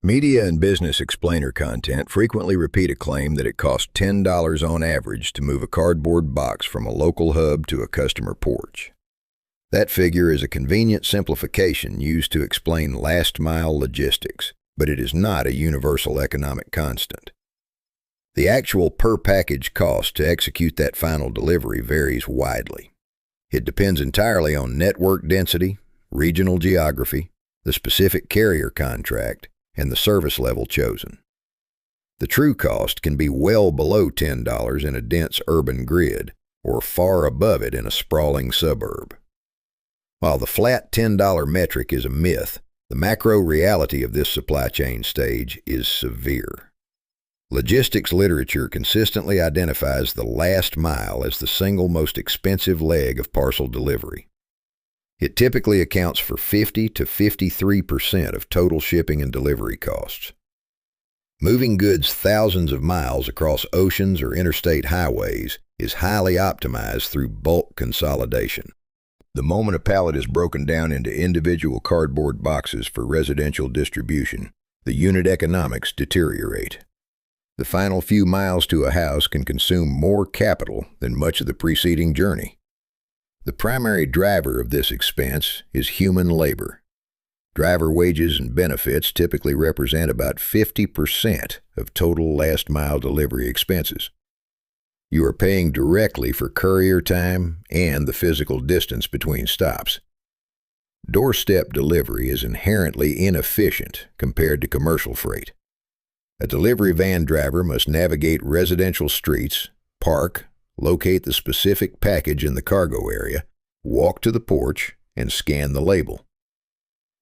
Media and business explainer content frequently repeat a claim that it costs $10 on average to move a cardboard box from a local hub to a customer porch. That figure is a convenient simplification used to explain last-mile logistics, but it is not a universal economic constant. The actual per-package cost to execute that final delivery varies widely. It depends entirely on network density, regional geography, the specific carrier contract, and the service level chosen. The true cost can be well below $10 in a dense urban grid, or far above it in a sprawling suburb. While the flat $10 metric is a myth, the macro reality of this supply chain stage is severe. Logistics literature consistently identifies the last mile as the single most expensive leg of parcel delivery. It typically accounts for 50 to 53% of total shipping and delivery costs. Moving goods thousands of miles across oceans or interstate highways is highly optimized through bulk consolidation. The moment a pallet is broken down into individual cardboard boxes for residential distribution, the unit economics deteriorate. The final few miles to a house can consume more capital than much of the preceding journey. The primary driver of this expense is human labor. Driver wages and benefits typically represent about 50% of total last-mile delivery expenses. You are paying directly for courier time and the physical distance between stops. Doorstep delivery is inherently inefficient compared to commercial freight. A delivery van driver must navigate residential streets, park, locate the specific package in the cargo area, walk to the porch, and scan the label.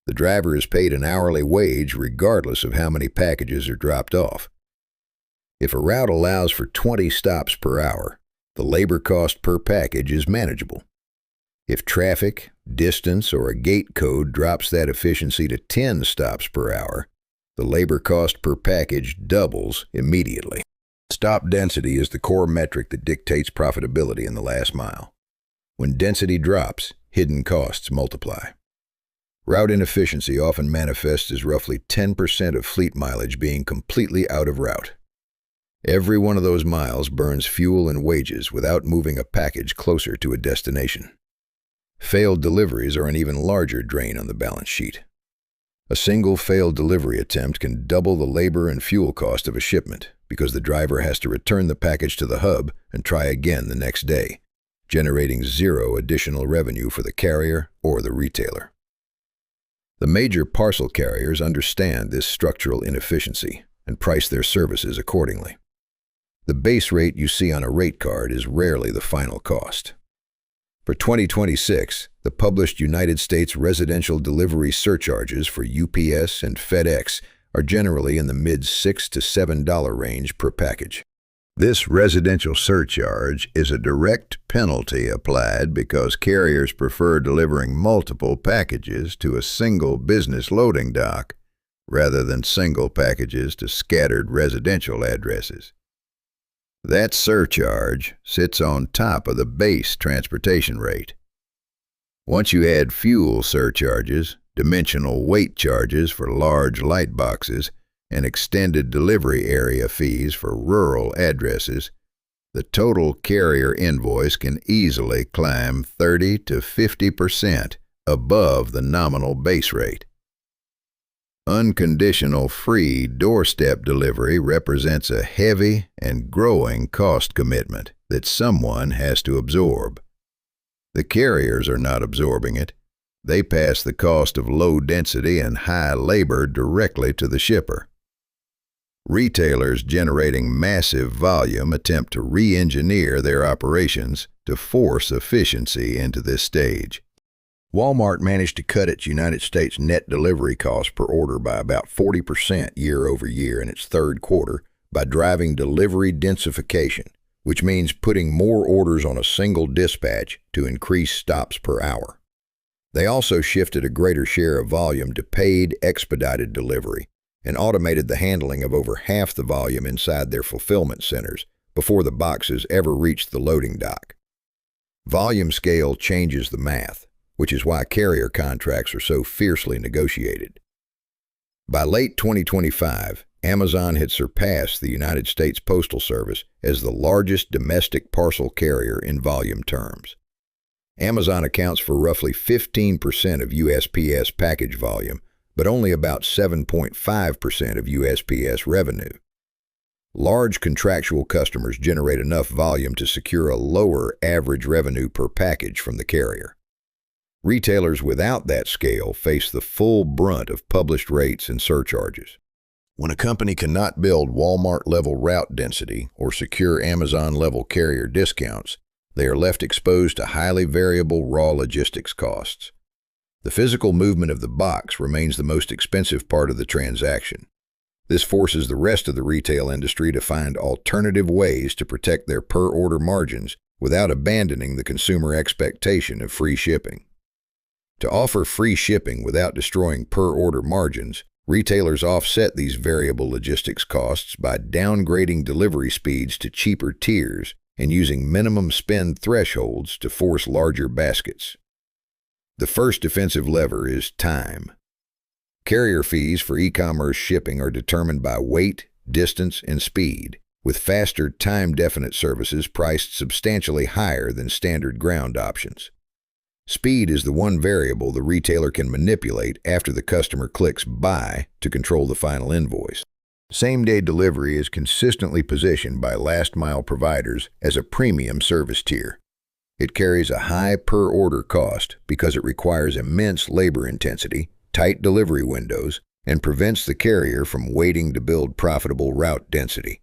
The driver is paid an hourly wage regardless of how many packages are dropped off. If a route allows for 20 stops per hour, the labor cost per package is manageable. If traffic, distance, or a gate code drops that efficiency to 10 stops per hour, the labor cost per package doubles immediately. Stop density is the core metric that dictates profitability in the last mile. When density drops, hidden costs multiply. Route inefficiency often manifests as roughly 10% of fleet mileage being completely out of route. Every one of those miles burns fuel and wages without moving a package closer to a destination. Failed deliveries are an even larger drain on the balance sheet. A single failed delivery attempt can double the labor and fuel cost of a shipment because the driver has to return the package to the hub and try again the next day, generating zero additional revenue for the carrier or the retailer. The major parcel carriers understand this structural inefficiency and price their services accordingly. The base rate you see on a rate card is rarely the final cost. For 2026, the published United States residential delivery surcharges for UPS and FedEx are generally in the mid-$6 to $7 range per package. This residential surcharge is a direct penalty applied because carriers prefer delivering multiple packages to a single business loading dock rather than single packages to scattered residential addresses. That surcharge sits on top of the base transportation rate. Once you add fuel surcharges, dimensional weight charges for large light boxes, and extended delivery area fees for rural addresses, the total carrier invoice can easily climb 30 to 50% above the nominal base rate. Unconditional free doorstep delivery represents a heavy and growing cost commitment that someone has to absorb. The carriers are not absorbing it. They pass the cost of low density and high labor directly to the shipper. Retailers generating massive volume attempt to re-engineer their operations to force efficiency into this stage. Walmart managed to cut its United States net delivery cost per order by about 40% year over year in its third quarter by driving delivery densification, which means putting more orders on a single dispatch to increase stops per hour. They also shifted a greater share of volume to paid expedited delivery and automated the handling of over half the volume inside their fulfillment centers before the boxes ever reached the loading dock. Volume scale changes the math, which is why carrier contracts are so fiercely negotiated. By late 2025, Amazon had surpassed the United States Postal Service as the largest domestic parcel carrier in volume terms. Amazon accounts for roughly 15% of USPS package volume, but only about 7.5% of USPS revenue. Large contractual customers generate enough volume to secure a lower average revenue per package from the carrier. Retailers without that scale face the full brunt of published rates and surcharges. When a company cannot build Walmart-level route density or secure Amazon-level carrier discounts, they are left exposed to highly variable raw logistics costs. The physical movement of the box remains the most expensive part of the transaction. This forces the rest of the retail industry to find alternative ways to protect their per-order margins without abandoning the consumer expectation of free shipping. To offer free shipping without destroying per-order margins, retailers offset these variable logistics costs by downgrading delivery speeds to cheaper tiers and using minimum spend thresholds to force larger baskets. The first defensive lever is time. Carrier fees for e-commerce shipping are determined by weight, distance, and speed, with faster time-definite services priced substantially higher than standard ground options. Speed is the one variable the retailer can manipulate after the customer clicks buy to control the final invoice. Same-day delivery is consistently positioned by last-mile providers as a premium service tier. It carries a high per-order cost because it requires immense labor intensity, tight delivery windows, and prevents the carrier from waiting to build profitable route density.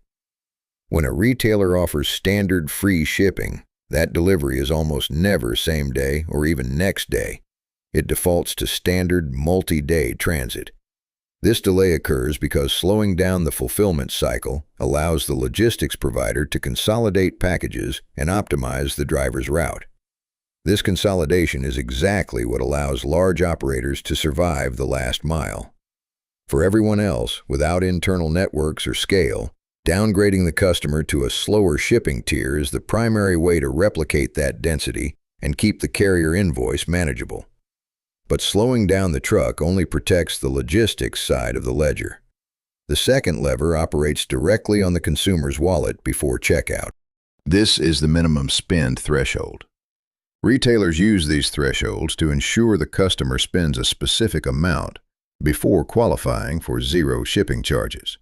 When a retailer offers standard free shipping, that delivery is almost never same day or even next day. It defaults to standard multi-day transit. This delay occurs because slowing down the fulfillment cycle allows the logistics provider to consolidate packages and optimize the driver's route. This consolidation is exactly what allows large operators to survive the last mile. For everyone else, without internal networks or scale, downgrading the customer to a slower shipping tier is the primary way to replicate that density and keep the carrier invoice manageable. But slowing down the truck only protects the logistics side of the ledger. The second lever operates directly on the consumer's wallet before checkout. This is the minimum spend threshold. Retailers use these thresholds to ensure the customer spends a specific amount before qualifying for zero shipping charges.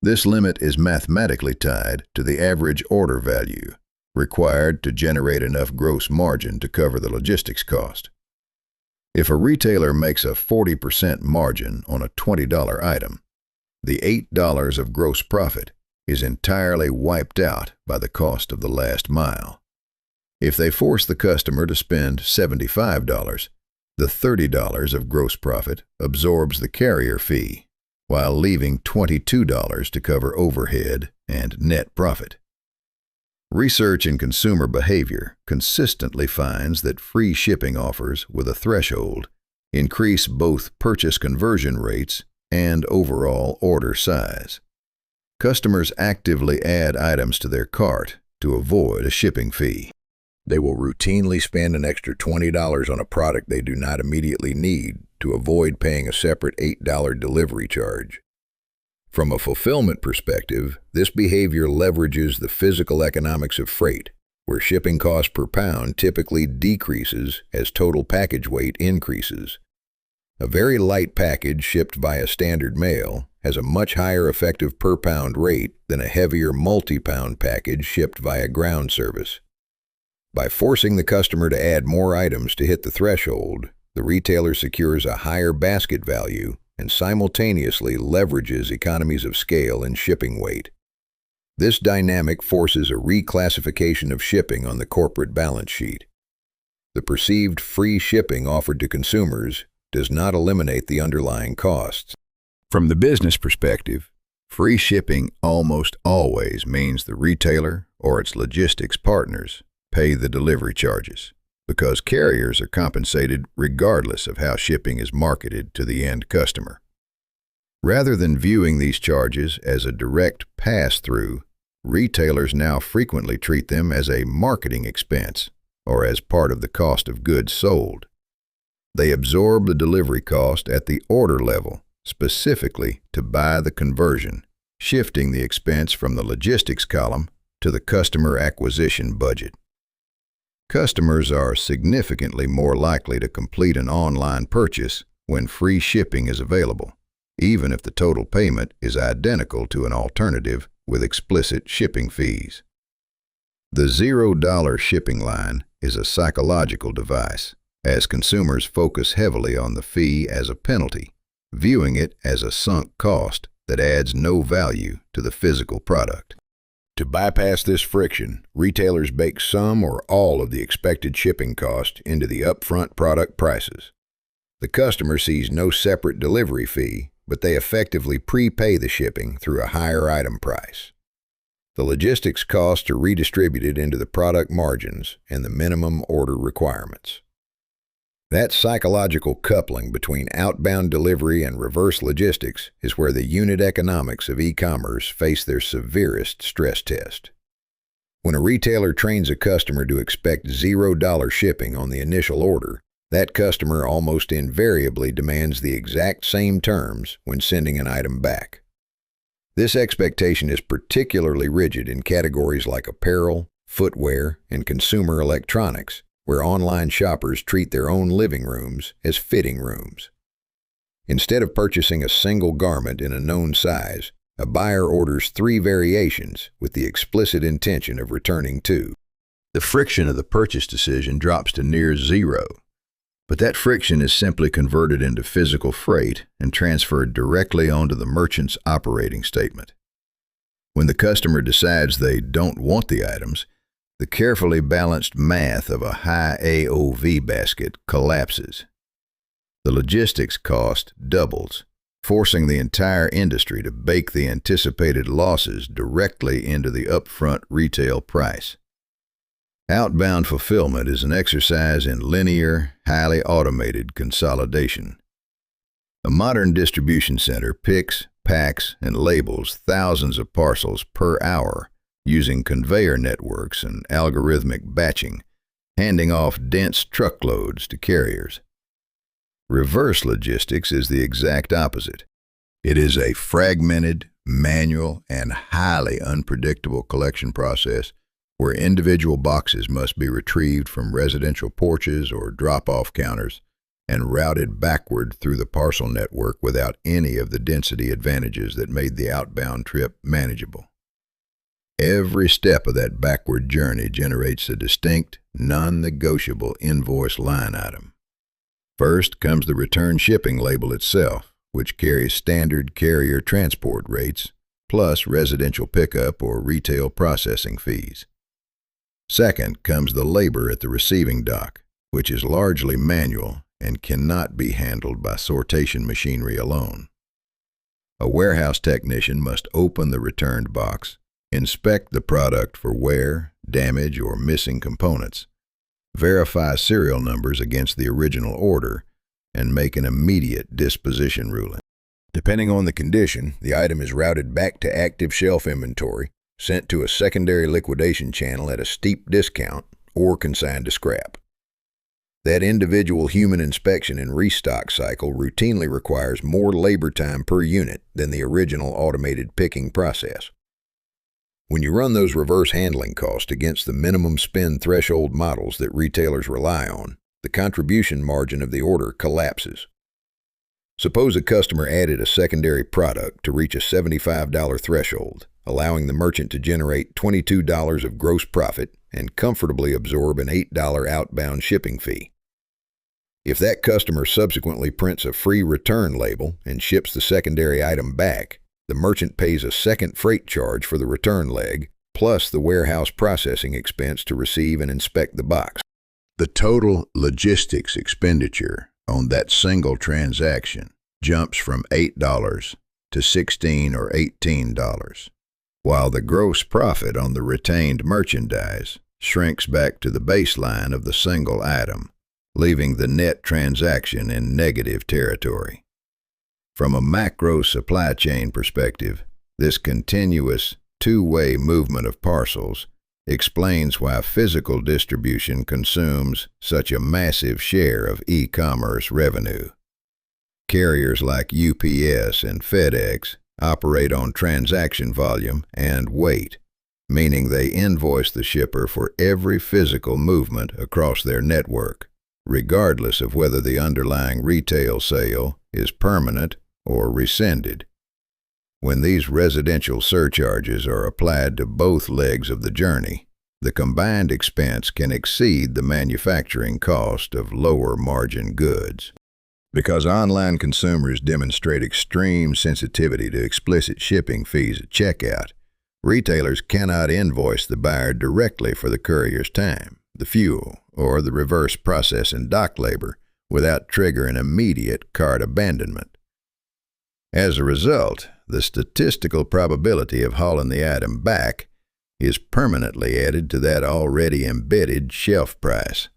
This limit is mathematically tied to the average order value required to generate enough gross margin to cover the logistics cost. If a retailer makes a 40% margin on a $20 item, the $8 of gross profit is entirely wiped out by the cost of the last mile. If they force the customer to spend $75, the $30 of gross profit absorbs the carrier fee, while leaving $22 to cover overhead and net profit. Research in consumer behavior consistently finds that free shipping offers with a threshold increase both purchase conversion rates and overall order size. Customers actively add items to their cart to avoid a shipping fee. They will routinely spend an extra $20 on a product they do not immediately need to avoid paying a separate $8 delivery charge. From a fulfillment perspective, this behavior leverages the physical economics of freight, where shipping cost per pound typically decreases as total package weight increases. A very light package shipped via standard mail has a much higher effective per pound rate than a heavier multi-pound package shipped via ground service. By forcing the customer to add more items to hit the threshold, the retailer secures a higher basket value and simultaneously leverages economies of scale in shipping weight. This dynamic forces a reclassification of shipping on the corporate balance sheet. The perceived free shipping offered to consumers does not eliminate the underlying costs. From the business perspective, free shipping almost always means the retailer or its logistics partners pay the delivery charges, because carriers are compensated regardless of how shipping is marketed to the end customer. Rather than viewing these charges as a direct pass-through, retailers now frequently treat them as a marketing expense or as part of the cost of goods sold. They absorb the delivery cost at the order level specifically to buy the conversion, shifting the expense from the logistics column to the customer acquisition budget. Customers are significantly more likely to complete an online purchase when free shipping is available, even if the total payment is identical to an alternative with explicit shipping fees. The $0 shipping line is a psychological device, as consumers focus heavily on the fee as a penalty, viewing it as a sunk cost that adds no value to the physical product. To bypass this friction, retailers bake some or all of the expected shipping cost into the upfront product prices. The customer sees no separate delivery fee, but they effectively prepay the shipping through a higher item price. The logistics costs are redistributed into the product margins and the minimum order requirements. That psychological coupling between outbound delivery and reverse logistics is where the unit economics of e-commerce face their severest stress test. When a retailer trains a customer to expect $0 shipping on the initial order, that customer almost invariably demands the exact same terms when sending an item back. This expectation is particularly rigid in categories like apparel, footwear, and consumer electronics, where online shoppers treat their own living rooms as fitting rooms. Instead of purchasing a single garment in a known size, a buyer orders 3 variations with the explicit intention of returning 2. The friction of the purchase decision drops to near zero, but that friction is simply converted into physical freight and transferred directly onto the merchant's operating statement. When the customer decides they don't want the items, the carefully balanced math of a high AOV basket collapses. The logistics cost doubles, forcing the entire industry to bake the anticipated losses directly into the upfront retail price. Outbound fulfillment is an exercise in linear, highly automated consolidation. A modern distribution center picks, packs, and labels thousands of parcels per hour using conveyor networks and algorithmic batching, handing off dense truckloads to carriers. Reverse logistics is the exact opposite. It is a fragmented, manual, and highly unpredictable collection process where individual boxes must be retrieved from residential porches or drop-off counters and routed backward through the parcel network without any of the density advantages that made the outbound trip manageable. Every step of that backward journey generates a distinct, non-negotiable invoice line item. First comes the return shipping label itself, which carries standard carrier transport rates, plus residential pickup or retail processing fees. Second comes the labor at the receiving dock, which is largely manual and cannot be handled by sortation machinery alone. A warehouse technician must open the returned box, inspect the product for wear, damage, or missing components, verify serial numbers against the original order, and make an immediate disposition ruling. Depending on the condition, the item is routed back to active shelf inventory, sent to a secondary liquidation channel at a steep discount, or consigned to scrap. That individual human inspection and restock cycle routinely requires more labor time per unit than the original automated picking process. When you run those reverse handling costs against the minimum spend threshold models that retailers rely on, the contribution margin of the order collapses. Suppose a customer added a secondary product to reach a $75 threshold, allowing the merchant to generate $22 of gross profit and comfortably absorb an $8 outbound shipping fee. If that customer subsequently prints a free return label and ships the secondary item back, the merchant pays a second freight charge for the return leg, plus the warehouse processing expense to receive and inspect the box. The total logistics expenditure on that single transaction jumps from $8 to $16 or $18, while the gross profit on the retained merchandise shrinks back to the baseline of the single item, leaving the net transaction in negative territory. From a macro supply chain perspective, this continuous two-way movement of parcels explains why physical distribution consumes such a massive share of e-commerce revenue. Carriers like UPS and FedEx operate on transaction volume and weight, meaning they invoice the shipper for every physical movement across their network, regardless of whether the underlying retail sale is permanent or rescinded. When these residential surcharges are applied to both legs of the journey, the combined expense can exceed the manufacturing cost of lower margin goods. Because online consumers demonstrate extreme sensitivity to explicit shipping fees at checkout, retailers cannot invoice the buyer directly for the courier's time, the fuel, or the reverse process and dock labor without triggering immediate cart abandonment. As a result, the statistical probability of hauling the item back is permanently added to that already embedded shelf price.